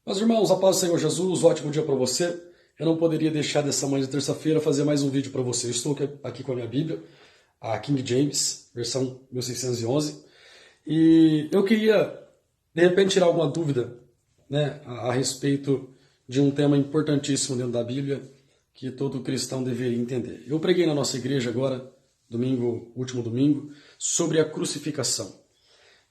Meus irmãos, a paz do Senhor Jesus, ótimo dia para você. Eu não poderia deixar dessa manhã de terça-feira fazer mais um vídeo para você. Eu estou aqui com a minha Bíblia, a King James, versão 1611, e eu queria, de repente, tirar alguma dúvida, né, a respeito de um tema importantíssimo dentro da Bíblia que todo cristão deveria entender. Eu preguei na nossa igreja agora, último domingo, sobre a crucificação.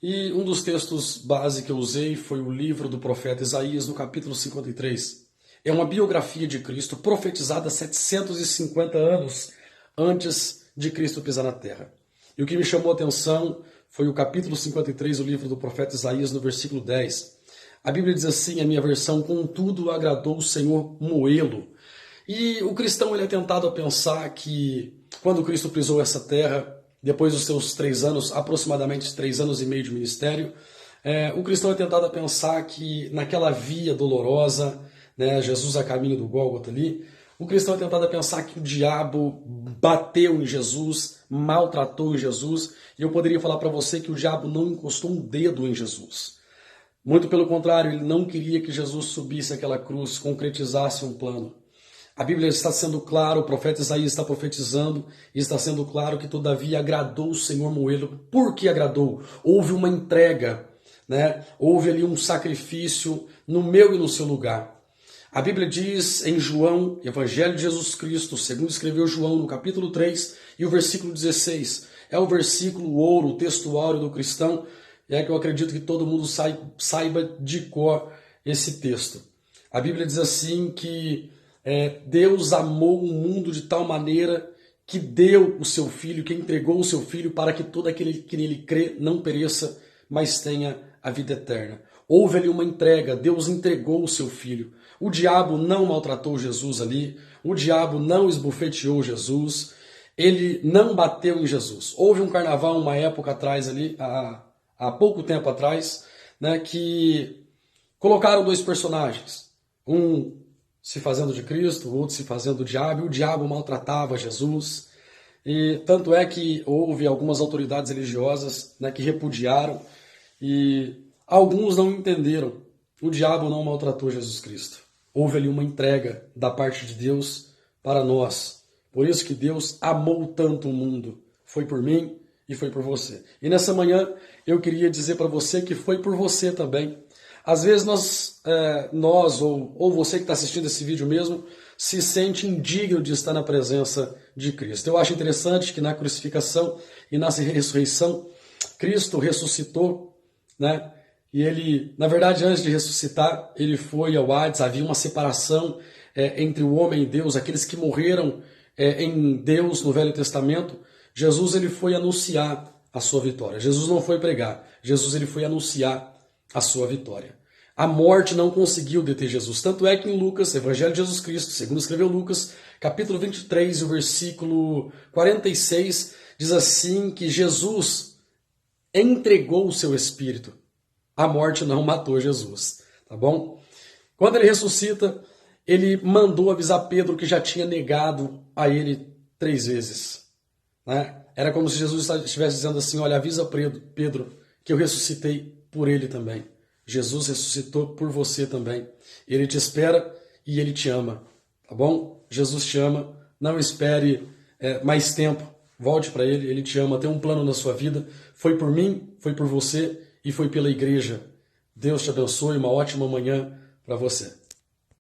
E um dos textos base que eu usei foi o livro do profeta Isaías, no capítulo 53. É uma biografia de Cristo profetizada 750 anos antes de Cristo pisar na terra. E o que me chamou a atenção foi o capítulo 53 do livro do profeta Isaías, no versículo 10. A Bíblia diz assim, a minha versão: contudo agradou o Senhor moê-lo. E o cristão ele é tentado a pensar que quando Cristo pisou essa terra, depois dos seus 3 anos, aproximadamente 3 anos e meio de ministério, o cristão é tentado a pensar que naquela via dolorosa, né, Jesus a caminho do Gólgota ali, o cristão é tentado a pensar que o diabo bateu em Jesus, maltratou em Jesus, e eu poderia falar para você que o diabo não encostou um dedo em Jesus. Muito pelo contrário, ele não queria que Jesus subisse aquela cruz, concretizasse um plano. A Bíblia está sendo claro, o profeta Isaías está profetizando, e está sendo claro que todavia agradou o Senhor moê-lo. Por que agradou? Houve uma entrega, né? Houve ali um sacrifício no meu e no seu lugar. A Bíblia diz em João, Evangelho de Jesus Cristo, segundo escreveu João no capítulo 3 e o versículo 16. É o versículo ouro, o texto áureo do cristão, que eu acredito que todo mundo saiba de cor esse texto. A Bíblia diz assim que Deus amou o mundo de tal maneira que deu o seu Filho, que entregou o seu Filho para que todo aquele que nele crê não pereça, mas tenha a vida eterna. Houve ali uma entrega, Deus entregou o seu Filho. O diabo não maltratou Jesus ali, o diabo não esbofeteou Jesus, ele não bateu em Jesus. Houve um carnaval uma época atrás ali, há pouco tempo atrás, né, que colocaram 2 personagens, um se fazendo de Cristo, o outro se fazendo do diabo, e o diabo maltratava Jesus. E tanto é que houve algumas autoridades religiosas, né, que repudiaram, e alguns não entenderam. O diabo não maltratou Jesus Cristo. Houve ali uma entrega da parte de Deus para nós. Por isso que Deus amou tanto o mundo. Foi por mim e foi por você. E nessa manhã eu queria dizer para você que foi por você também. Às vezes nós ou você que está assistindo esse vídeo mesmo, se sente indigno de estar na presença de Cristo. Eu acho interessante que na crucificação e na ressurreição, Cristo ressuscitou, né? E ele, na verdade, antes de ressuscitar, ele foi ao Hades, havia uma separação entre o homem e Deus, aqueles que morreram em Deus no Velho Testamento. Jesus ele foi anunciar a sua vitória. Jesus não foi pregar, Jesus ele foi anunciar a sua vitória. A morte não conseguiu deter Jesus. Tanto é que em Lucas, Evangelho de Jesus Cristo, segundo escreveu Lucas, capítulo 23, o versículo 46, diz assim que Jesus entregou o seu espírito. A morte não matou Jesus, tá bom? Quando ele ressuscita, ele mandou avisar Pedro que já tinha negado a ele 3 vezes. Né? Era como se Jesus estivesse dizendo assim, olha, avisa Pedro que eu ressuscitei por ele também. Jesus ressuscitou por você também. Ele te espera e ele te ama, tá bom? Jesus te ama, não espere mais tempo, volte para ele, ele te ama, tem um plano na sua vida. Foi por mim, foi por você e foi pela igreja. Deus te abençoe, uma ótima manhã para você.